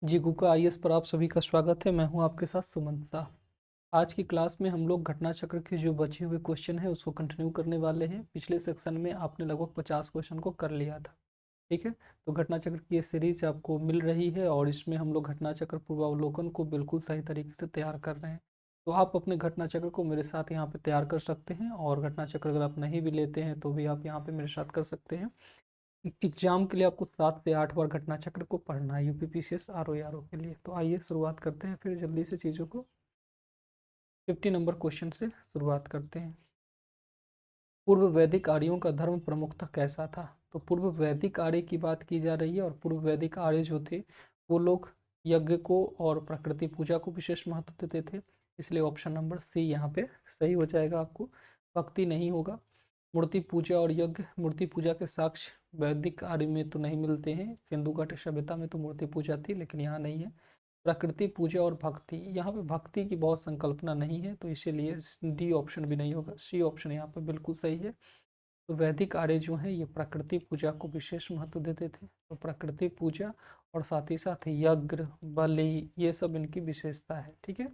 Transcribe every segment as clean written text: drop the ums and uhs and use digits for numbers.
जी गुका IAS पर आप सभी का स्वागत है। मैं हूं आपके साथ सुमंत शाह। आज की क्लास में हम लोग घटना चक्र के जो बचे हुए क्वेश्चन हैं उसको कंटिन्यू करने वाले हैं। पिछले सेक्शन में आपने लगभग 50 क्वेश्चन को कर लिया था। ठीक है, तो घटना चक्र की ये सीरीज आपको मिल रही है और इसमें हम लोग घटना चक्र पूर्वावलोकन को बिल्कुल सही तरीके से तैयार कर रहे हैं। तो आप अपने घटना चक्र को मेरे साथ यहाँ पे तैयार कर सकते हैं, और घटना चक्र अगर आप नहीं भी लेते हैं तो भी आप यहाँ पे मेरे साथ कर सकते हैं। एग्जाम के लिए आपको 7 से 8 बार घटना चक्र को पढ़ना है, यूपीपीसीएस आरओ के लिए। तो आइए शुरुआत करते हैं फिर जल्दी से चीज़ों को। 50 नंबर क्वेश्चन से शुरुआत करते हैं। पूर्व वैदिक आर्यों का धर्म प्रमुखतः कैसा था? तो पूर्व वैदिक आर्य की बात की जा रही है, और पूर्व वैदिक आर्य जो थे वो लोग यज्ञ को और प्रकृति पूजा को विशेष महत्व देते थे। इसलिए ऑप्शन नंबर सी यहाँ पे सही हो जाएगा। आपको भक्ति नहीं होगा। मूर्ति पूजा और यज्ञ, मूर्ति पूजा के साक्ष्य वैदिक आर्य में तो नहीं मिलते हैं। सिंधु घाटी सभ्यता में तो मूर्ति पूजा थी, लेकिन यहाँ नहीं है। प्रकृति पूजा और भक्ति, यहाँ पे भक्ति की बहुत संकल्पना नहीं है, तो इसीलिए डी ऑप्शन भी नहीं होगा। सी ऑप्शन यहाँ पे बिल्कुल सही है। तो वैदिक आर्य जो है ये प्रकृति पूजा को विशेष महत्व देते थे। तो प्रकृति पूजा और साथ ही साथ यज्ञ, बलि, ये सब इनकी विशेषता है। ठीक है,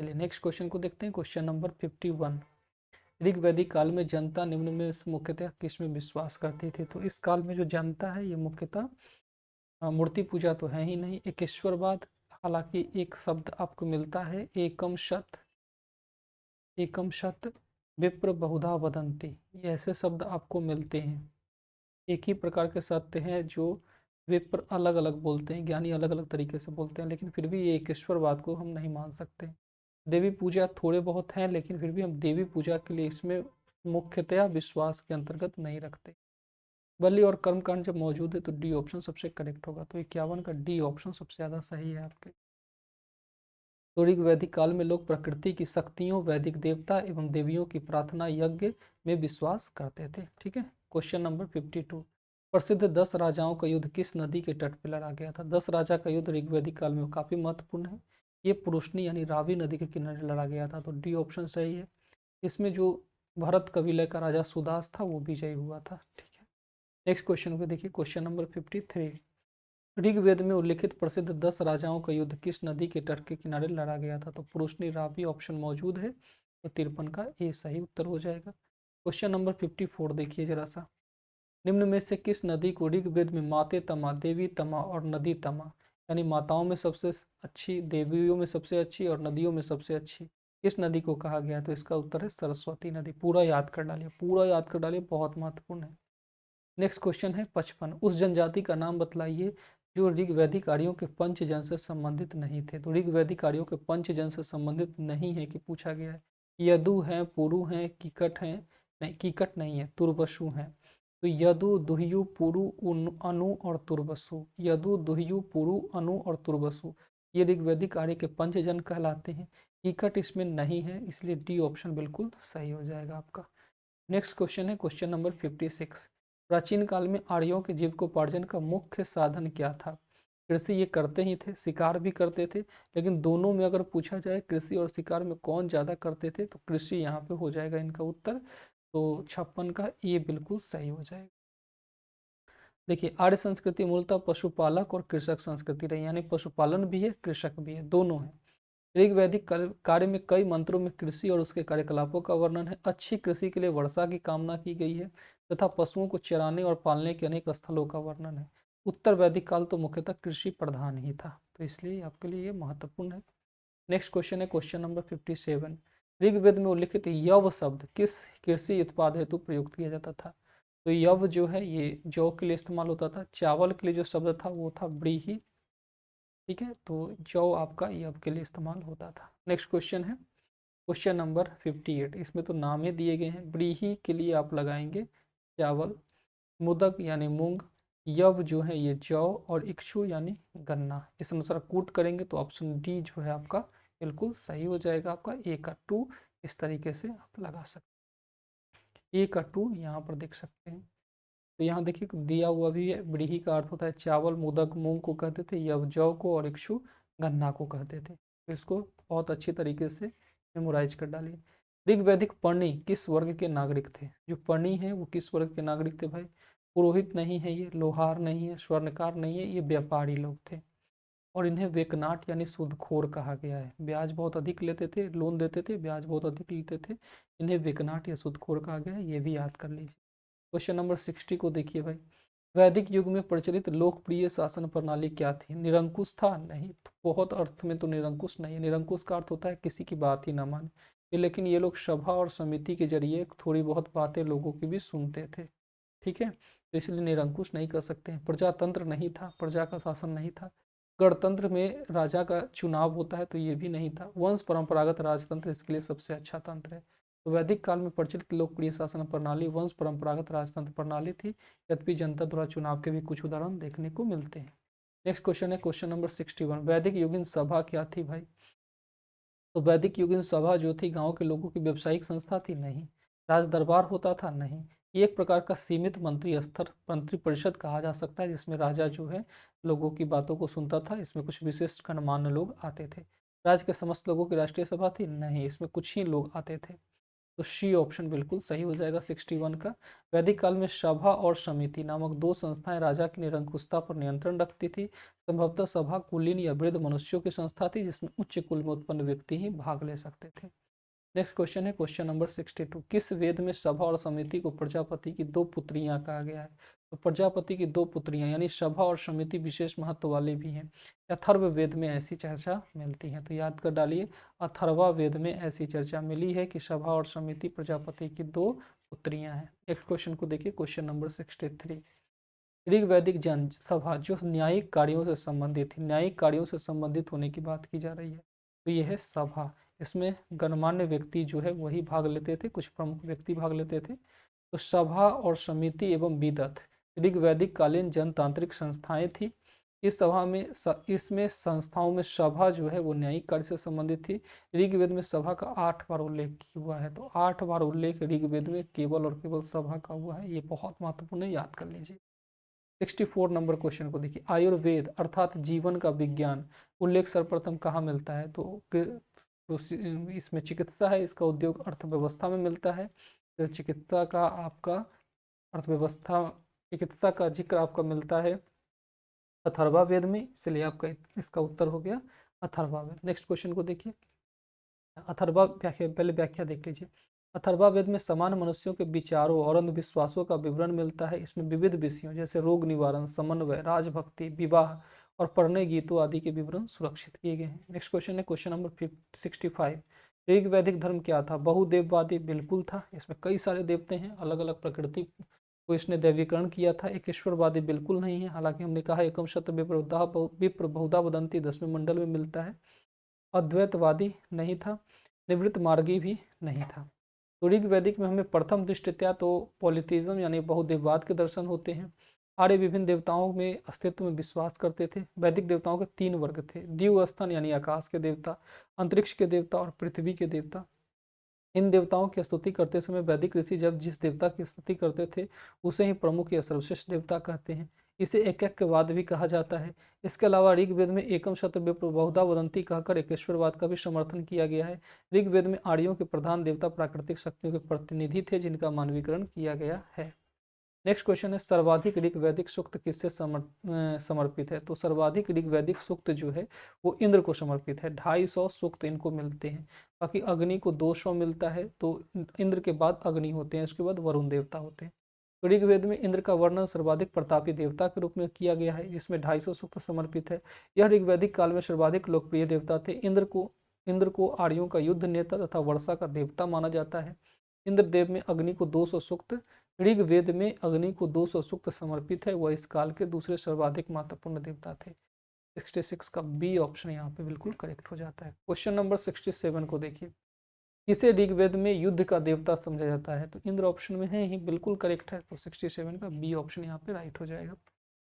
चलिए नेक्स्ट क्वेश्चन को देखते हैं। Question number 51। ऋग वैदिक काल में जनता निम्न में मुख्यतः किस में विश्वास करती थी? तो इस काल में जो जनता है ये मुख्यतः मूर्ति पूजा तो है ही नहीं, एकेश्वरवाद। हालांकि एक शब्द आपको मिलता है, एकम शत विप्र बहुधा वदंती, ये ऐसे शब्द आपको मिलते हैं। एक ही प्रकार के सत्य हैं जो विप्र अलग अलग बोलते हैं, ज्ञानी अलग अलग तरीके से बोलते हैं, लेकिन फिर भी ये एकेश्वरवाद को हम नहीं मान सकते। देवी पूजा थोड़े बहुत हैं, लेकिन फिर भी हम देवी पूजा के लिए इसमें मुख्यतया विश्वास के अंतर्गत नहीं रखते। बलि और कर्मकांड जब मौजूद है तो डी ऑप्शन सबसे करेक्ट होगा। तो 51 का डी ऑप्शन सबसे ज़्यादा सही है आपके। तो ऋग वैदिक काल में लोग प्रकृति की शक्तियों, वैदिक देवता एवं देवियों की प्रार्थना यज्ञ में विश्वास करते थे। ठीक है, क्वेश्चन नंबर 52। प्रसिद्ध 10 राजाओं का युद्ध किस नदी के तट पर लड़ा गया था? 10 राजा का युद्ध ऋग वैदिक काल में काफी महत्वपूर्ण है। ये पुरुषनी यानी रावी नदी के किनारे लड़ा गया था। तो डी ऑप्शन सही है। इसमें जो भरत कबीले का राजा सुदास था वो विजयी हुआ था। ठीक है, नेक्स्ट क्वेश्चन को देखिए। Question number 53। ऋग्वेद में उल्लिखित प्रसिद्ध 10 राजाओं का युद्ध किस नदी के तट के किनारे लड़ा गया था? तो पुरुषनी रावी ऑप्शन मौजूद है, तो 53 का ए सही उत्तर हो जाएगा। क्वेश्चन नंबर 54 देखिए जरा सा। निम्न में से किस नदी को ऋग्वेद में माते तमा, देवी तमा और नदी तमा, यानी माताओं में सबसे अच्छी, देवियों में सबसे अच्छी और नदियों में सबसे अच्छी, किस नदी को कहा गया? तो इसका उत्तर है सरस्वती नदी। पूरा याद कर डालिए, पूरा याद कर डालिए, बहुत महत्वपूर्ण है। नेक्स्ट क्वेश्चन है 55। उस जनजाति का नाम बतलाइए जो ऋग वैदिक आर्यों के पंचजन से संबंधित नहीं थे। तो ऋग वैदिक आर्यों के पंचजन से संबंधित नहीं है कि पूछा गया है। यदु हैं, पुरु हैं, कीकट हैं, नहीं कीकट नहीं है, तुर्बसु हैं। तो यदु, दुह्यु, पुरु, अनु और तुर्बसु, यदु, दुह्यु, पुरु, अनु और तुर्बसु, ये ऋग वैदिक आर्य के पंचजन कहलाते हैं। कीकट इसमें नहीं है, इसलिए डी ऑप्शन बिल्कुल सही हो जाएगा आपका। नेक्स्ट क्वेश्चन है क्वेश्चन नंबर 56। प्राचीन काल में आर्यों के जीविकोपार्जन का मुख्य साधन क्या था? कृषि ये करते ही थे, शिकार भी करते थे, लेकिन दोनों में अगर पूछा जाए कृषि और शिकार में कौन ज़्यादा करते थे, तो कृषि यहाँ पे हो जाएगा इनका उत्तर। तो 56 का ये बिल्कुल सही हो जाएगा। देखिए, आर्य संस्कृति मूलतः पशुपालक और कृषक संस्कृति रही, यानी पशुपालन भी है, कृषक भी है, दोनों है। ऋग वैदिक कार्य में कई मंत्रों में कृषि और उसके कार्यकलापों का वर्णन है। अच्छी कृषि के लिए वर्षा की कामना की गई है, तथा पशुओं को चराने और पालने के अनेक स्थलों का वर्णन है। उत्तर वैदिक काल तो मुख्यतः कृषि प्रधान ही था, तो इसलिए आपके लिए ये महत्वपूर्ण है। नेक्स्ट क्वेश्चन है क्वेश्चन नंबर 57। ऋग्वेद में उल्लिखित यव शब्द किस कृषि उत्पाद हेतु प्रयुक्त किया जाता था? तो यव जो है ये जौ के लिए इस्तेमाल होता था। चावल के लिए जो शब्द था वो था व्रीहि। ठीक है, तो जौ आपका यव के लिए इस्तेमाल होता था। नेक्स्ट क्वेश्चन है क्वेश्चन नंबर 58। इसमें तो नाम ही दिए गए हैं। व्रीहि के लिए आप लगाएंगे चावल, मुदक यानी मूंग, यव जो है ये जौ, और इक्षु यानी गन्ना। इस अनुसार कूट करेंगे तो ऑप्शन डी जो है आपका बिल्कुल सही हो जाएगा। आपका ए का 2 इस तरीके से आप लगा सकते हैं। ए का 2 यहाँ पर देख सकते हैं। तो यहाँ देखिए दिया हुआ भी है। व्रीहि का अर्थ होता है चावल, मुदक मूंग को कहते थे, यव जौ को, और इक्षु गन्ना को कहते थे। तो इसको बहुत अच्छी तरीके से मेमोराइज कर डालिए। ऋग्वैदिक पर्णी किस वर्ग के नागरिक थे? जो पर्णी है वो किस वर्ग के नागरिक थे भाई? पुरोहित नहीं है ये, लोहार नहीं है, स्वर्णकार नहीं है, ये व्यापारी लोग थे। और इन्हें वेकनाट यानी सूदखोर कहा गया है। ब्याज बहुत अधिक लेते थे, लोन देते थे, ब्याज बहुत अधिक लेते थे, इन्हें वेकनाट या सूदखोर कहा गया है, ये भी याद कर लीजिए। क्वेश्चन नंबर 60 को देखिए भाई, वैदिक युग में प्रचलित लोकप्रिय शासन प्रणाली क्या थी? निरंकुश था? नहीं, बहुत अर्थ में तो निरंकुश नहीं है। निरंकुश का अर्थ होता है किसी की बात ही ना माने, लेकिन ये लोग सभा और समिति के जरिए थोड़ी बहुत बातें लोगों की भी सुनते थे। ठीक है, तो इसलिए निरंकुश नहीं कर सकते हैं। प्रजातंत्र नहीं था, प्रजा का शासन नहीं था। गणतंत्र में राजा का चुनाव होता है, तो ये भी नहीं था। वंश परंपरागत राजतंत्र इसके लिए सबसे अच्छा तंत्र है। तो वैदिक काल में प्रचलित लोकप्रिय शासन प्रणाली वंश परंपरागत राजतंत्र प्रणाली थी, यद्यपि जनता द्वारा चुनाव के भी कुछ उदाहरण देखने को मिलते हैं। नेक्स्ट क्वेश्चन है क्वेश्चन नंबर 61, वैदिक युगीन सभा क्या थी भाई? तो वैदिक युगीन सभा जो थी गांव के लोगों की व्यावसायिक संस्था थी? नहीं। राज दरबार होता था? नहीं। ये एक प्रकार का सीमित मंत्री स्तर मंत्री परिषद कहा जा सकता है, जिसमें राजा जो है लोगों की बातों को सुनता था। इसमें कुछ विशिष्ट गणमान्य लोग आते थे। राज्य के समस्त लोगों की राष्ट्रीय सभा थी? नहीं, इसमें कुछ ही लोग आते थे। तो सी ऑप्शन बिल्कुल सही हो जाएगा 61 का। वैदिक काल में सभा और समिति नामक दो संस्थाएं राजा की निरंकुशता पर नियंत्रण रखती थी। संभवतः सभा कुलीन या वृद्ध मनुष्यों की संस्था थी, जिसमें उच्च कुल में उत्पन्न व्यक्ति ही भाग ले सकते थे। नेक्स्ट क्वेश्चन है क्वेश्चन नंबर 62, किस वेद में सभा और समिति को प्रजापति की दो पुत्रियां कहा गया है? तो प्रजापति की दो पुत्रियां यानी सभा और समिति विशेष महत्व वाले भी हैं। अथर्व वेद में ऐसी चर्चा मिलती है, तो याद कर डालिए, अथर्वा वेद में ऐसी चर्चा मिली है कि सभा और समिति प्रजापति की दो पुत्रियां हैं। नेक्स्ट क्वेश्चन को देखिए, क्वेश्चन नंबर 63, ऋग वैदिक जन सभा जो न्यायिक कार्यों से संबंधित थी, न्यायिक कार्यों से संबंधित होने की बात की जा रही है, तो यह है सभा। इसमें गणमान्य व्यक्ति जो है वही भाग लेते थे, कुछ प्रमुख व्यक्ति भाग लेते थे। तो सभा और समिति एवं विदत ऋग वैदिक कालीन जनतांत्रिक संस्थाएं थी। इस सभा में इसमें संस्थाओं में सभा जो है वो न्यायिक कार्य से संबंधित थी। ऋग्वेद में सभा का 8 बार उल्लेख हुआ है, तो 8 बार उल्लेख ऋग्वेद में केवल और केवल सभा का हुआ है। ये बहुत महत्वपूर्ण है, याद कर लीजिए। 64 नंबर क्वेश्चन को देखिए, आयुर्वेद अर्थात जीवन का विज्ञान उल्लेख सर्वप्रथम कहाँ मिलता है? तो इसमें चिकित्सा है, इसका उद्योग अर्थव्यवस्था में मिलता है। तो चिकित्सा का आपका अर्थव्यवस्था चिकित्सा का जिक्र आपका मिलता है अथर्वा वेद में, इसलिए आपका इसका उत्तर हो गया अथर्वा वेद। नेक्स्ट क्वेश्चन को देखिए, अथर्वा व्याख्या, पहले व्याख्या देख लीजिए। अथर्वा वेद में समान मनुष्यों के विचारों और अंधविश्वासों का विवरण मिलता है। इसमें विविध विषयों जैसे रोग निवारण, समन्वय, राजभक्ति, विवाह और प्रणय गीतों आदि के विवरण सुरक्षित किए गए हैं। नेक्स्ट क्वेश्चन है क्वेश्चन नंबर 65, ऋग वैदिक धर्म क्या था? बहुदेववादी बिल्कुल था, इसमें कई सारे देवते हैं, अलग अलग प्रकृति को इसने दैवीकरण किया था। एक ईश्वरवादी बिल्कुल नहीं है, हालांकि हमने कहा एकम शत विप्र बहुधा वदंती 10वें मंडल में मिलता है। अद्वैतवादी नहीं था, निवृत्त मार्गी भी नहीं था। तो ऋग वैदिक में हमें प्रथम दृष्टया तो पॉलिथिज्म यानी बहुदेववाद के दर्शन होते हैं। आर्य विभिन्न देवताओं में अस्तित्व में विश्वास करते थे। वैदिक देवताओं के 3 वर्ग थे, द्विस्थन यानी आकाश के देवता, अंतरिक्ष के देवता और पृथ्वी के देवता। इन देवताओं की स्तुति करते समय वैदिक ऋषि जब जिस देवता की स्तुति करते थे उसे ही प्रमुख या सर्वश्रेष्ठ देवता कहते हैं। इसे एकैक्यवाद भी कहा जाता है। इसके अलावा ऋग्वेद में एकम शत बहुधा वदंती कहकर एकेश्वरवाद का भी समर्थन किया गया है। ऋग्वेद में आर्यों के प्रधान देवता प्राकृतिक शक्तियों के प्रतिनिधि थे, जिनका मानवीकरण किया गया है। नेक्स्ट क्वेश्चन है, सर्वाधिक ऋग वैदिक सूक्त किससे समर्पित है? तो सर्वाधिक ऋग वैदिक सूक्त जो है वो इंद्र को समर्पित है, 250 सूक्त इनको मिलते हैं। बाकी अग्नि को 200 मिलता है, तो इंद्र के बाद अग्नि होते हैं, इसके बाद वरुण देवता होते हैं। तो ऋग्वेद में इंद्र का वर्णन सर्वाधिक प्रतापी देवता के रूप में किया गया है, जिसमें 250 सूक्त समर्पित है। यह ऋग्वैदिक काल में सर्वाधिक लोकप्रिय देवता थे। इंद्र को आर्यों का युद्ध नेता तथा वर्षा का देवता माना जाता है। इंद्रदेव में अग्नि को 200 सूक्त ऋग्वेद में अग्नि को 200 सूक्त समर्पित है, वह इस काल के दूसरे सर्वाधिक महत्वपूर्ण देवता थे। 66 का बी ऑप्शन यहाँ पे बिल्कुल करेक्ट हो जाता है। क्वेश्चन नंबर 67 को देखिए, इसे ऋग्वेद में युद्ध का देवता समझा जाता है? तो इंद्र ऑप्शन में है ही, बिल्कुल करेक्ट है। तो 67 का बी ऑप्शन यहाँ पे राइट हो जाएगा।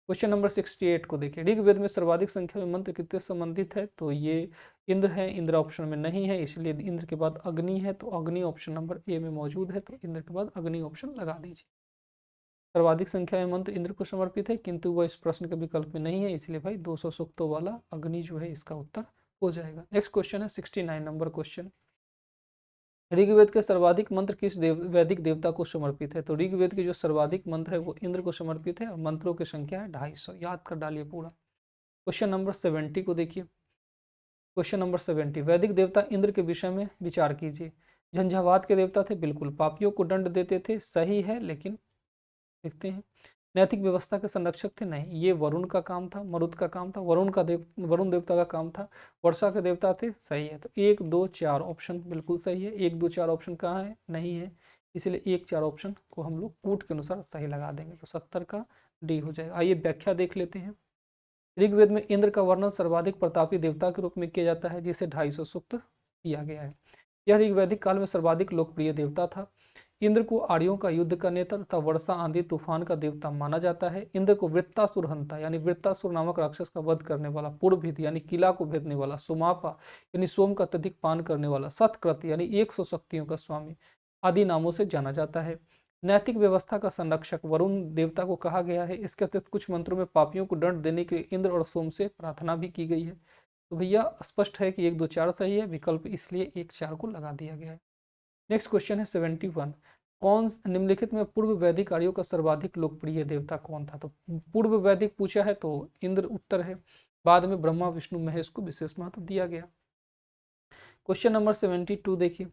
क्वेश्चन नंबर 68 को देखिए, ऋग्वेद में सर्वाधिक संख्या में मंत्र कितने संबंधित है? तो ये इंद्र है, इंद्र ऑप्शन में नहीं है, इसलिए इंद्र के बाद अग्नि है, तो अग्नि ऑप्शन नंबर ए में मौजूद है, तो इंद्र के बाद अग्नि ऑप्शन लगा दीजिए। सर्वाधिक संख्या में मंत्र इंद्र को समर्पित है, किंतु वह इस प्रश्न के विकल्प में नहीं है, इसलिए भाई 200 सूक्तों वाला अग्नि जो है इसका उत्तर हो जाएगा। नेक्स्ट क्वेश्चन है 69 नंबर क्वेश्चन, ऋग्वेद के सर्वाधिक मंत्र किस वैदिक देवता को समर्पित है? तो ऋग्वेद के जो सर्वाधिक मंत्र है वो इंद्र को समर्पित है, और मंत्रों की संख्या है 250। याद कर डालिए पूरा। क्वेश्चन नंबर 70 को देखिए। क्वेश्चन नंबर 70, वैदिक देवता इंद्र के विषय में विचार कीजिए। झंझावात के देवता थे, बिल्कुल। पापियों को दंड देते थे, सही है, लेकिन देखते हैं। नैतिक व्यवस्था के संरक्षक थे, नहीं, ये वरुण का काम था, मरुत का काम था, वरुण देवता का काम था। वर्षा के देवता थे, सही है। तो 1 2 4 ऑप्शन बिल्कुल सही है। 1 2 4 ऑप्शन कहाँ है, नहीं है, इसलिए 1 4 ऑप्शन को हम लोग कूट के अनुसार सही लगा देंगे, तो 70 का डी हो जाएगा। आइए व्याख्या देख लेते हैं। ऋग्वेद में इंद्र का वर्णन सर्वाधिक प्रतापी देवता के रूप में किया जाता है, जिसे 250 सूक्त किया गया है। यह ऋग्वैदिक काल में सर्वाधिक लोकप्रिय देवता था। इंद्र को आर्यों का युद्ध का नेता तथा वर्षा आंधी तूफान का देवता माना जाता है। इंद्र को वृत्तासुर हंता यानी वृत्तासुर नामक राक्षस का वध करने वाला, पुरभिद यानी किला को भेदने वाला, सुमापा यानी सोम का अत्यधिक पान करने वाला, सतकृत यानी 100 शक्तियों का स्वामी आदि नामों से जाना जाता है। नैतिक व्यवस्था का संरक्षक वरुण देवता को कहा गया है। इसके अतिरिक्त कुछ मंत्रों में पापियों को दंड देने के लिए इंद्र और सोम से प्रार्थना भी की गई है। तो भैया स्पष्ट है कि 1 2 4 सही है, विकल्प इसलिए 1 4 को लगा दिया गया है। नेक्स्ट क्वेश्चन है 71, कौन निम्नलिखित में पूर्व वैदिक आर्यों का सर्वाधिक लोकप्रिय देवता कौन था? तो पूर्व वैदिक पूछा है तो इंद्र उत्तर है, बाद में ब्रह्मा विष्णु महेश को विशेष महत्व दिया गया। क्वेश्चन नंबर 72 देखिए,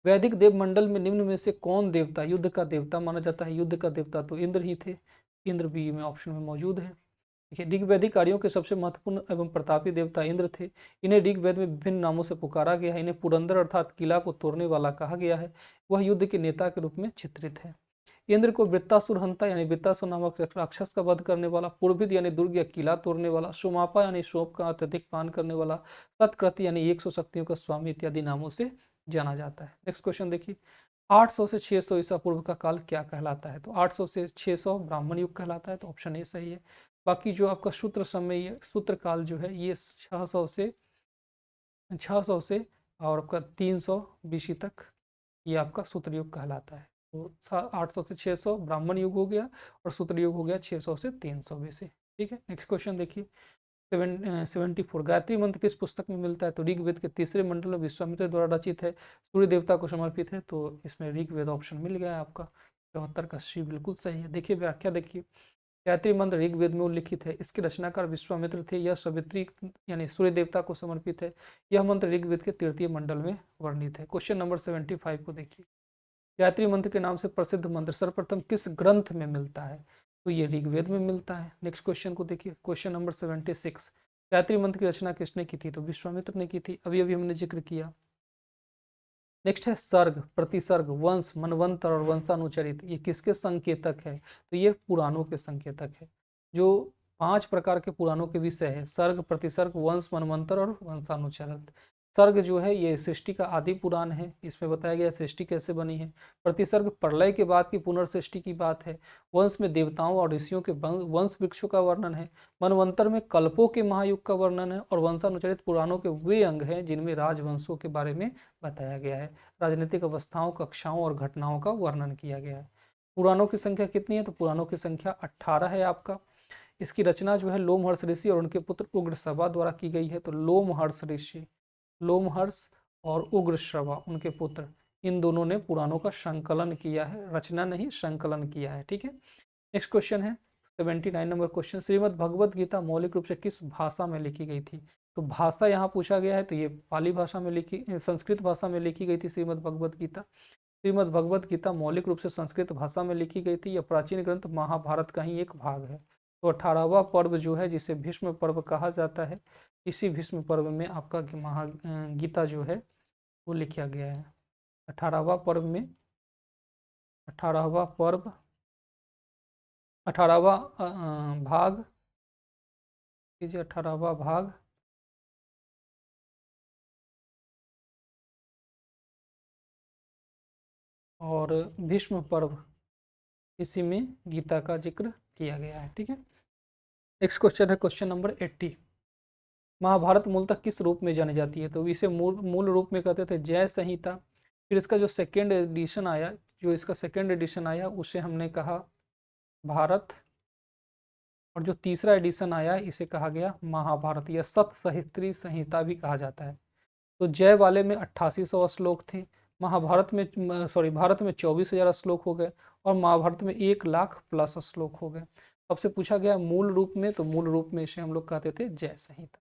वैदिक देव मंडल में निम्न में से कौन देवता युद्ध का देवता माना जाता है? युद्ध का देवता तो इंद्र ही थे, इंद्र बी में ऑप्शन में मौजूद है। देखिए, ऋग्वैदिक कार्यों के सबसे महत्वपूर्ण एवं प्रतापी देवता इंद्र थे। इन्हें ऋग्वेद में विभिन्न नामों से पुकारा गया है। इन्हें पुरंदर अर्थात किला को तोड़ने वाला कहा गया है। वह युद्ध के नेता के रूप में चित्रित है। इंद्र को वृत्तासुर हंता यानी वृत्तासुर नामक राक्षस का वध करने वाला, पुरभिद यानी दुर्ग या किला तोड़ने वाला, सोमापा यानी शोभ का अत्यधिक पान करने वाला, सतकृति यानी 100 शक्तियों का स्वामी इत्यादि नामों से जाना जाता है। नेक्स्ट क्वेश्चन देखिए, 800 से 600 ईसा पूर्व का काल क्या कहलाता है? तो 800 से 600 ब्राह्मण युग कहलाता है, तो ऑप्शन ए सही है। बाकी जो आपका सूत्र समय सूत्र काल जो है ये 600 से और आपका 300 बीसी तक ये आपका सूत्र युग कहलाता है। तो 800 से 600 ब्राह्मण युग हो गया और सूत्र युग हो गया 600 से 300 बीसी। ठीक है, नेक्स्ट क्वेश्चन देखिए, 74, गायत्री मंत्र किस पुस्तक में मिलता है? तो ऋग्वेद के तीसरे मंडल में विश्वामित्र द्वारा रचित है, सूर्य देवता को समर्पित है, तो इसमें ऋग्वेद ऑप्शन मिल गया है आपका। 74 का सी बिल्कुल सही है। देखिए व्याख्या देखिए, गायत्री मंत्र ऋग्वेद में उल्लिखित है, इसके रचनाकार विश्वामित्र थे, यह सावित्री यानी सूर्य देवता को समर्पित है। यह मंत्र ऋग्वेद के तृतीय मंडल में वर्णित है। क्वेश्चन नंबर 75 को देखिए, गायत्री मंत्र के नाम से प्रसिद्ध मंत्र सर्वप्रथम किस ग्रंथ में मिलता है? तो ये ऋग्वेद में मिलता है। नेक्स्ट क्वेश्चन को देखिए, क्वेश्चन नंबर 76, गायत्री मंत्र की रचना किसने की थी? तो विश्वामित्र ने की थी, अभी अभी हमने जिक्र किया। नेक्स्ट है सर्ग, प्रतिसर्ग, वंश, मनवंतर और वंशानुचरित, ये किसके संकेतक है? तो ये पुराणों के संकेतक है। जो 5 प्रकार के पुराणों के विषय है, सर्ग, प्रतिसर्ग, वंश, मनवंतर और वंशानुचरित। सर्ग जो है ये सृष्टि का आदि पुराण है, इसमें बताया गया सृष्टि कैसे बनी है। प्रतिसर्ग प्रलय के बाद की पुनर्सृष्टि की बात है। वंश में देवताओं और ऋषियों के वंश वृक्षों का वर्णन है। मनवंतर में कल्पों के महायुग का वर्णन है। और वंशानुचरित पुराणों के वे अंग हैं जिनमें राजवंशों के बारे में बताया गया है, राजनीतिक अवस्थाओं, कक्षाओं और घटनाओं का वर्णन किया गया है। पुराणों की संख्या कितनी है? तो पुराणों की संख्या 18 है आपका। इसकी रचना जो है लोमहर्ष ऋषि और उनके पुत्र उग्रश्रवा द्वारा की गई है। तो लोमहर्ष ऋषि, लोमहर्ष और उग्रश्रवा उनके पुत्र, इन दोनों ने पुराणों का संकलन किया है, रचना नहीं संकलन किया है। ठीक है, नेक्स्ट क्वेश्चन है 79 नंबर क्वेश्चन, श्रीमद् भगवद गीता मौलिक रूप से किस भाषा में लिखी गई थी? तो भाषा यहाँ पूछा गया है, तो ये पाली भाषा में लिखी, संस्कृत भाषा में लिखी गई थी श्रीमद् भगवद गीता। श्रीमद् भगवद गीता मौलिक रूप से संस्कृत भाषा में लिखी गई थी। यह प्राचीन ग्रंथ महाभारत का ही एक भाग है। तो 18वां पर्व जो है जिसे भीष्म पर्व कहा जाता है, इसी भीष्म पर्व में आपका गीता जो है वो लिखा गया है। 18वां पर्व में 18वां पर्व 18वां भाग कीजिए, 18वां भाग और भीष्म पर्व, इसी में गीता का जिक्र किया गया है। ठीक है, नेक्स्ट क्वेश्चन है क्वेश्चन नंबर 80, महाभारत मूलतः किस रूप में जानी जाती है? तो इसे मूल रूप में कहते थे जय संहिता। फिर इसका जो सेकेंड एडिशन आया, उसे हमने कहा भारत, और जो तीसरा एडिशन आया इसे कहा गया महाभारत या सप्तसाहित्री संहिता भी कहा जाता है। तो जय वाले में 8800 श्लोक थे, महाभारत में भारत में 24,000 श्लोक हो गए और महाभारत में 1 लाख प्लस श्लोक हो गए। आपसे पूछा गया मूल रूप में, तो मूल रूप में इसे हम लोग कहते थे जय संहिता।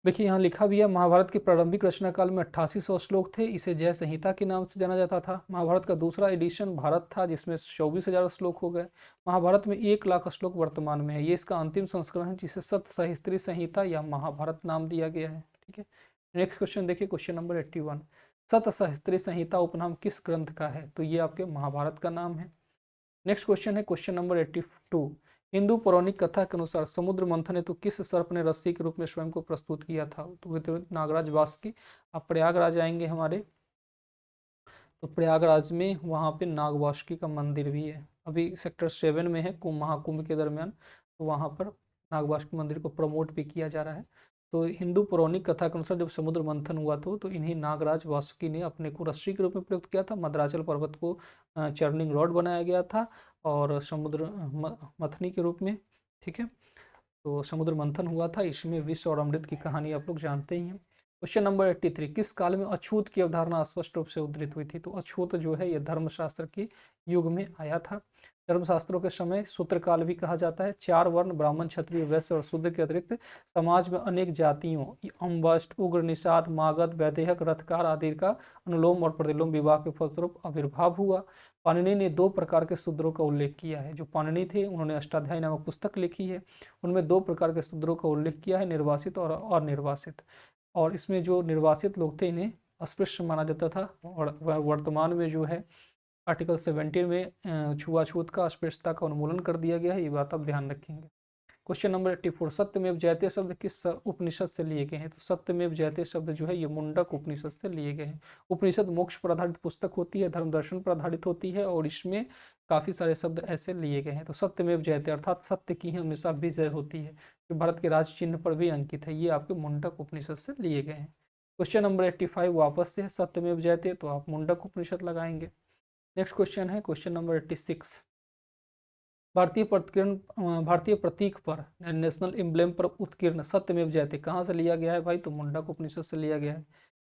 देखिए यहाँ लिखा भी है, महाभारत के प्रारंभिक रचना काल में 8800 श्लोक थे, इसे जय संहिता के नाम से जाना जाता था। महाभारत का दूसरा एडिशन भारत था, जिसमें 24,000 श्लोक हो गए। महाभारत में 1 लाख श्लोक वर्तमान में है। ये इसका अंतिम संस्करण है, जिसे सत सहस्त्री संहिता या महाभारत नाम दिया गया है। ठीक है, नेक्स्ट क्वेश्चन देखिए, क्वेश्चन नंबर 81। सत सहस्त्री संहिता उपनाम किस ग्रंथ का है? तो ये आपके महाभारत का नाम है। नेक्स्ट क्वेश्चन है क्वेश्चन नंबर 82। हिंदू पौराणिक कथा के अनुसार समुद्र मंथन हेतु किस सर्प ने रस्सी के रूप में स्वयं को प्रस्तुत किया था? तो वितरित नागराज वासुकी। आप प्रयागराज आएंगे हमारे, तो प्रयागराज में वहाँ पे नाग वासुकी का मंदिर भी है। अभी सेक्टर 7 में है, कुंभ महाकुंभ के दरमियान, तो वहाँ पर नाग वासुकी मंदिर को प्रमोट भी किया जा रहा है। तो हिंदू पौराणिक कथा के अनुसार जब समुद्र मंथन हुआ तो इन्हीं नागराज वासुकी ने अपने को रस्सी के रूप में प्रयुक्त किया था। मद्राचल पर्वत को चर्निंग रॉड बनाया गया था और समुद्र मथनी के रूप में। ठीक है, तो समुद्र मंथन हुआ था, इसमें विष और अमृत की कहानी आप लोग जानते ही हैं। Question number 83। किस काल में अछूत की अवधारणा स्पष्ट रूप से उद्धृत हुई थी? तो अछूत जो है, यह धर्मशास्त्र के युग में आया था। धर्मशास्त्रों के समय सूत्र काल भी कहा जाता है। 4 वर्ण ब्राह्मण, क्षत्रिय, वैश्य और शूद्र के अतिरिक्त समाज में अनेक जातियों अम्बष्ट, उग्र, निषाद, मागध, वैदेहक, रथकार आदि का अनुलोम और प्रतिलोम विवाह के फलस्वरूप आविर्भाव हुआ। पाणिनि ने 2 प्रकार के शूद्रों का उल्लेख किया है। जो पाणिनि थे, उन्होंने अष्टाध्यायी नामक पुस्तक लिखी है, उनमें 2 प्रकार के शूद्रों का उल्लेख किया है, निर्वासित और अनिर्वासित। और इसमें जो निर्वासित लोग थे, इन्हें अस्पृश्य माना जाता था। और वर्तमान में जो है आर्टिकल 17 में छुआछूत का, अस्पृश्यता का उन्मूलन कर दिया गया है। ये बात आप ध्यान रखेंगे। Question number 84। सत्यमेव जयते शब्द किस उपनिषद से लिए गए हैं? तो सत्यमेव जयते शब्द जो है, ये मुंडक उपनिषद से लिए गए हैं। उपनिषद मोक्ष पर आधारित पुस्तक होती है, धर्म दर्शन पर आधारित होती है, और इसमें काफी सारे शब्द ऐसे लिए गए हैं। तो सत्यमेव जयते अर्थात सत्य की हमेशा विजय होती है, जो भारत के राज चिन्ह पर भी अंकित है। ये आपके मुंडक उपनिषद से लिए गए हैं। क्वेश्चन नंबर 85 वापस से है, सत्यमेव जयते, तो आप मुंडक उपनिषद लगाएंगे। नेक्स्ट क्वेश्चन है क्वेश्चन नंबर 86। भारतीय प्रतीक पर, नेशनल एम्ब्लेम पर उत्कीर्ण सत्यमेव जयते कहाँ से लिया गया है भाई? तो मुंडक उपनिषद से लिया गया है।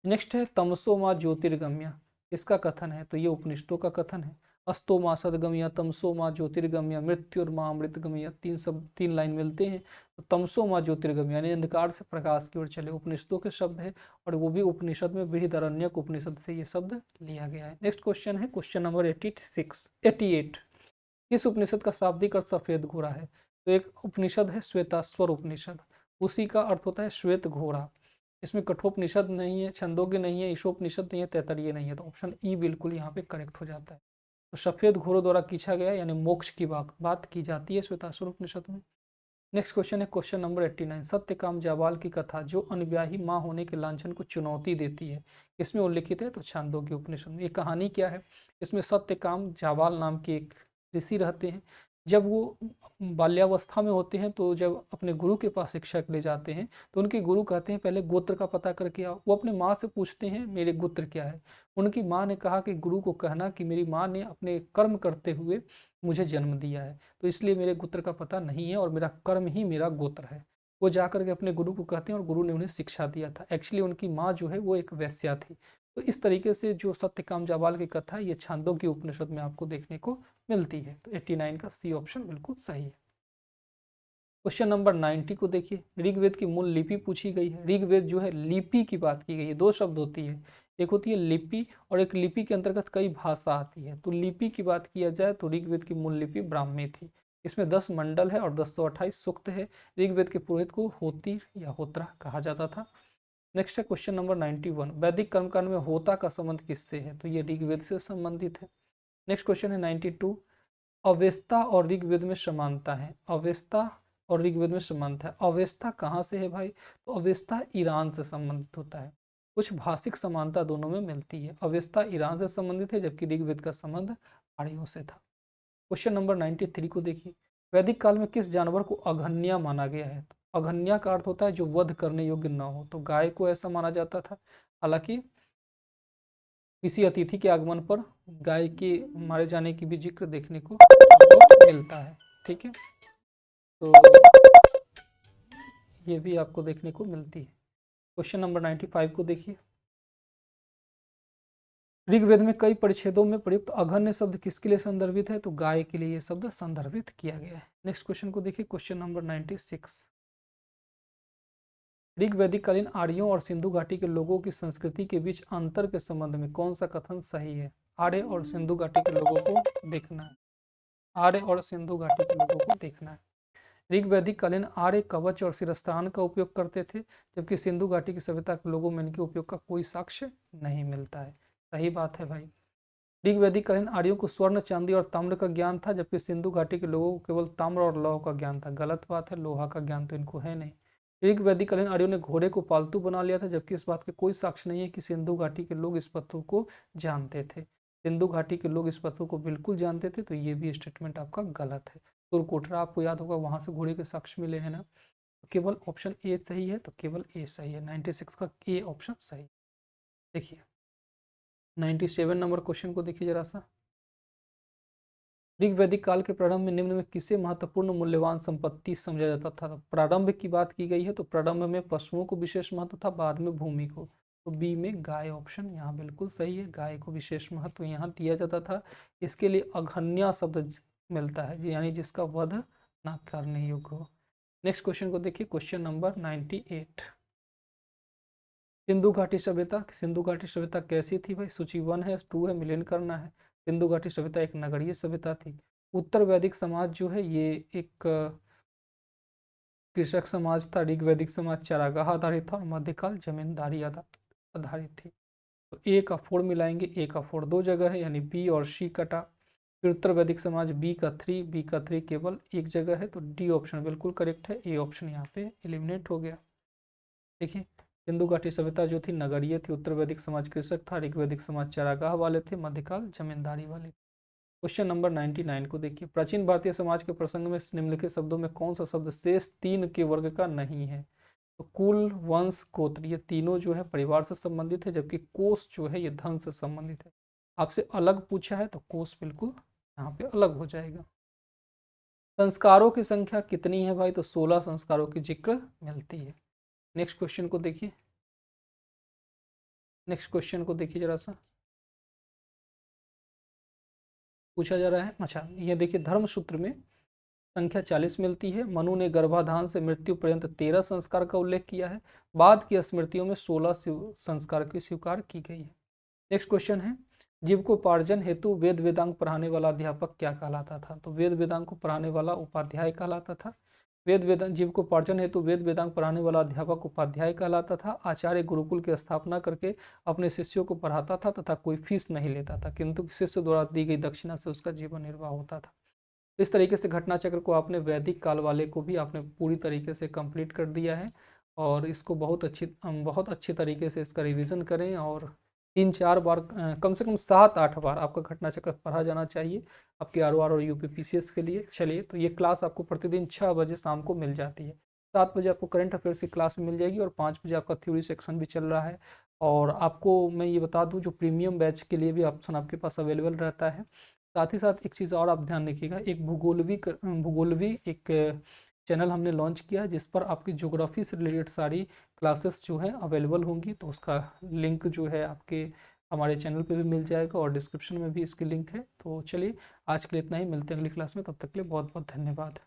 नेक्स्ट है तमसो माँ ज्योतिर्गम्य, इसका कथन है? तो ये उपनिषदों का कथन है। अस्तो माँ सदगम्य, तमसो माँ ज्योतिर्गम्य, मृत्युर्माँ अमृतगम्य, 3 लाइन मिलते हैं। तो तमसो माँ ज्योतिर्गम्य यानी अंधकार से प्रकाश की ओर चले, उपनिषदों के शब्द है, और वो भी उपनिषद में बृहदारण्यक उपनिषद से ये शब्द लिया गया है। नेक्स्ट क्वेश्चन है क्वेश्चन नंबर 88। किस उपनिषद का शाब्दिक अर्थ सफेद घोड़ा है? तो एक उपनिषद है श्वेताश्वर उपनिषद, उसी का अर्थ होता है श्वेत घोड़ा। इसमें कठोपनिषद नहीं है, छंदोग्य नहीं है, ईशोपनिषद नहीं है, तैतरीय नहीं है, तो ऑप्शन ई बिल्कुल यहाँ पे करेक्ट हो जाता है। तो सफेद घोड़ों द्वारा खींचा गया, यानी मोक्ष की बात की जाती है श्वेताश्वर उपनिषद में। नेक्स्ट क्वेश्चन है क्वेश्चन नंबर 89। सत्यकाम जाबाल की कथा जो अनब्याही माँ होने के लांछन को चुनौती देती है, इसमें उल्लिखित है? तो छांदोग्य उपनिषद में। ये कहानी क्या है? इसमें सत्यकाम जाबाल नाम के एक ऋषि रहते हैं। जब वो बाल्यावस्था में होते हैं, तो जब अपने गुरु के पास शिक्षा के लिए जाते हैं, तो उनके गुरु कहते हैं पहले गोत्र का पता करके आओ। वो अपने माँ से पूछते हैं मेरे गोत्र क्या है। उनकी माँ ने कहा कि गुरु को कहना कि मेरी माँ ने अपने कर्म करते हुए मुझे जन्म दिया है, तो इसलिए मेरे गोत्र का पता नहीं है, और मेरा कर्म ही मेरा गोत्र है। वो जाकर के अपने गुरु को कहते हैं, और गुरु ने उन्हें शिक्षा दिया था। एक्चुअली उनकी माँ जो है वो एक वैश्या थी। तो इस तरीके से जो सत्यकाम जाबाल की कथा है, ये छांदोग्य उपनिषद में आपको देखने को मिलती है। तो 89 का सी ऑप्शन बिल्कुल सही है। क्वेश्चन नंबर 90 को देखिए, ऋग्वेद की मूल लिपि पूछी गई है। ऋग्वेद जो है लिपि की बात की गई है। 2 शब्द होती है, एक होती है लिपि, और एक लिपि के अंतर्गत कई भाषा आती है। तो लिपि की बात किया जाए तो ऋग्वेद की मूल लिपि ब्राह्मी थी। इसमें 10 मंडल है और 1028 सूक्त है। ऋग्वेद के पुरोहित को होती या होत्रा कहा जाता था। नेक्स्ट है क्वेश्चन नंबर 91। वैदिक कर्मकांड में होता का संबंध किससे है? तो ये ऋग्वेद से संबंधित है। नेक्स्ट क्वेश्चन है 92। अवेस्ता और ऋग्वेद में समानता है। अवेस्ता और ऋग्वेद में समानता है। अवेस्ता कहाँ से है भाई? तो अवेस्ता ईरान से संबंधित होता है। कुछ भाषिक समानता दोनों में मिलती है। अवेस्ता ईरान से संबंधित है, जबकि ऋग्वेद का संबंध आर्यों से था। क्वेश्चन नंबर 93 को देखिए, वैदिक काल में किस जानवर को अघन्या माना गया है? तो अघन्या का अर्थ होता है जो वध करने योग्य न हो। तो गाय को ऐसा माना जाता था। हालांकि किसी अतिथि के आगमन पर गाय के मारे जाने की भी जिक्र देखने को मिलता है। ठीक है, तो ये भी आपको देखने को मिलती है। क्वेश्चन नंबर 95 को देखिए, ऋग्वेद में कई परिच्छेदों में प्रयुक्त अघन्य शब्द किसके लिए संदर्भित है? तो गाय के लिए ये शब्द संदर्भित किया गया है। नेक्स्ट क्वेश्चन को देखिए, क्वेश्चन नंबर 96। ऋग वैदिक कालीन आर्यों और सिंधु घाटी के लोगों की संस्कृति के बीच अंतर के संबंध में कौन सा कथन सही है? आर्य और सिंधु घाटी के लोगों को देखना है। आर्य और सिंधु घाटी के लोगों को देखना है। ऋग वैदिक कालीन आर्य कवच और शिरस्त्राण का उपयोग करते थे, जबकि सिंधु घाटी की सभ्यता के लोगों में इनके उपयोग का कोई साक्ष्य नहीं मिलता है। सही बात है भाई। ऋग वैदिक कालीन आर्यों को स्वर्ण, चांदी और ताम्र का ज्ञान था, जबकि सिंधु घाटी के लोगों को केवल ताम्र और लौह का ज्ञान था। गलत बात है, लोहा का ज्ञान तो इनको है नहीं। ऋग वैदिक कालीन आर्यों ने घोड़े को पालतू बना लिया था, जबकि इस बात के कोई साक्ष्य नहीं है कि सिंधु घाटी के लोग इस पत्थर को जानते थे। सिंधु घाटी के लोग इस पत्थर को बिल्कुल जानते थे, तो ये भी स्टेटमेंट आपका गलत है। तुरकोटरा आपको याद होगा, वहां से घोड़े के साक्ष्य मिले हैं ना। तो केवल ऑप्शन ए सही है, तो केवल ए सही है। 96 का ए ऑप्शन सही। देखिए 97 नंबर क्वेश्चन को देखिए जरा सा। ऋग वैदिक काल के प्रारंभ में निम्न में किसे महत्वपूर्ण मूल्यवान संपत्ति समझा जाता था? प्रारंभ की बात की गई है, तो प्रारंभ में पशुओं को विशेष महत्व था, बाद में भूमि को। तो बी में गाय ऑप्शन यहाँ बिल्कुल सही है। गाय को विशेष महत्व यहाँ दिया जाता था। इसके लिए अघन्या शब्द मिलता है, यानी जिसका वध न करने योग्य हो। नेक्स्ट क्वेश्चन को देखिए, क्वेश्चन नंबर 98। सिंधु घाटी सभ्यता। सिंधु घाटी सभ्यता कैसी थी भाई? सूची 1 है, 2 है, मिलन करना है। सिंधु घाटी सभ्यता एक नगरीय सभ्यता थी। उत्तर वैदिक समाज जो है ये एक कृषक समाज था। ऋग वैदिक समाज चारागाह आधारित था और मध्यकाल जमींदारी आधारित थी। तो ए का 4 मिलाएंगे, ए का 4 दो जगह है, यानी बी और सी कटा। फिर उत्तर वैदिक समाज बी का 3, बी का 3 केवल एक जगह है, तो डी ऑप्शन बिल्कुल करेक्ट है। ए ऑप्शन यहाँ पे एलिमिनेट हो गया। देखिए सिंधु घाटी सभ्यता जो थी नगरीय थी, उत्तर वैदिक समाज कृषक था, ऋग वैदिक समाज चारागाह वाले थे, मध्यकाल जमींदारी वाले। क्वेश्चन नंबर 99 को देखिए। प्राचीन भारतीय समाज के प्रसंग में निम्नलिखित शब्दों में कौन सा शब्द शेष 3 के वर्ग का नहीं है? तो कुल, वंश, गोत्र, ये तीनों जो है परिवार से संबंधित है, जबकि कोष जो है ये धन से संबंधित है। आपसे अलग पूछा है तो कोष बिल्कुल यहाँ पे अलग हो जाएगा। संस्कारों की संख्या कितनी है भाई? तो 16 संस्कारों की जिक्र मिलती है। नेक्स्ट क्वेश्चन को देखिए। नेक्स्ट क्वेश्चन को देखिए जरा सा, पूछा जा रहा है। अच्छा ये देखिए, धर्म सूत्र में संख्या 40 मिलती है। मनु ने गर्भाधान से मृत्यु पर्यंत 13 संस्कार का उल्लेख किया है। बाद की स्मृतियों में 16 संस्कार की स्वीकार की गई है। नेक्स्ट क्वेश्चन है, जीविकोपार्जन हेतु वेद वेदांग पढ़ाने वाला अध्यापक क्या कहलाता था? तो वेद वेदांग को पढ़ाने वाला उपाध्याय कहलाता था। जीविकोपार्जन हेतु वेद वेदांग पढ़ाने वाला अध्यापक उपाध्याय कहलाता था। आचार्य गुरुकुल की स्थापना करके अपने शिष्यों को पढ़ाता था तथा कोई फीस नहीं लेता था, किंतु शिष्य द्वारा दी गई दक्षिणा से उसका जीवन निर्वाह होता था। इस तरीके से घटना चक्र को आपने वैदिक काल वाले को भी आपने पूरी तरीके से कंप्लीट कर दिया है। और इसको बहुत अच्छी तरीके से इसका रिवीजन करें, और 3-4 बार, कम से कम 7-8 बार आपका घटना चक्र पढ़ा जाना चाहिए आपके आरओआर और यूपीपीसीएस के लिए। चलिए, तो ये क्लास आपको प्रतिदिन 6 बजे शाम को मिल जाती है। 7 बजे आपको करंट अफेयर्स की क्लास भी मिल जाएगी, और 5 बजे आपका थ्योरी सेक्शन भी चल रहा है। और आपको मैं ये बता दूं, जो प्रीमियम बैच के लिए भी ऑप्शन आपके पास अवेलेबल रहता है। साथ ही साथ एक चीज़ और आप ध्यान रखिएगा, एक भूगोलवी एक चैनल हमने लॉन्च किया है, जिस पर आपकी ज्योग्राफी से रिलेटेड सारी क्लासेस जो हैं अवेलेबल होंगी। तो उसका लिंक जो है आपके हमारे चैनल पे भी मिल जाएगा, और डिस्क्रिप्शन में भी इसकी लिंक है। तो चलिए, आज के लिए इतना ही, मिलते हैं अगली क्लास में। तब तक के लिए बहुत बहुत धन्यवाद।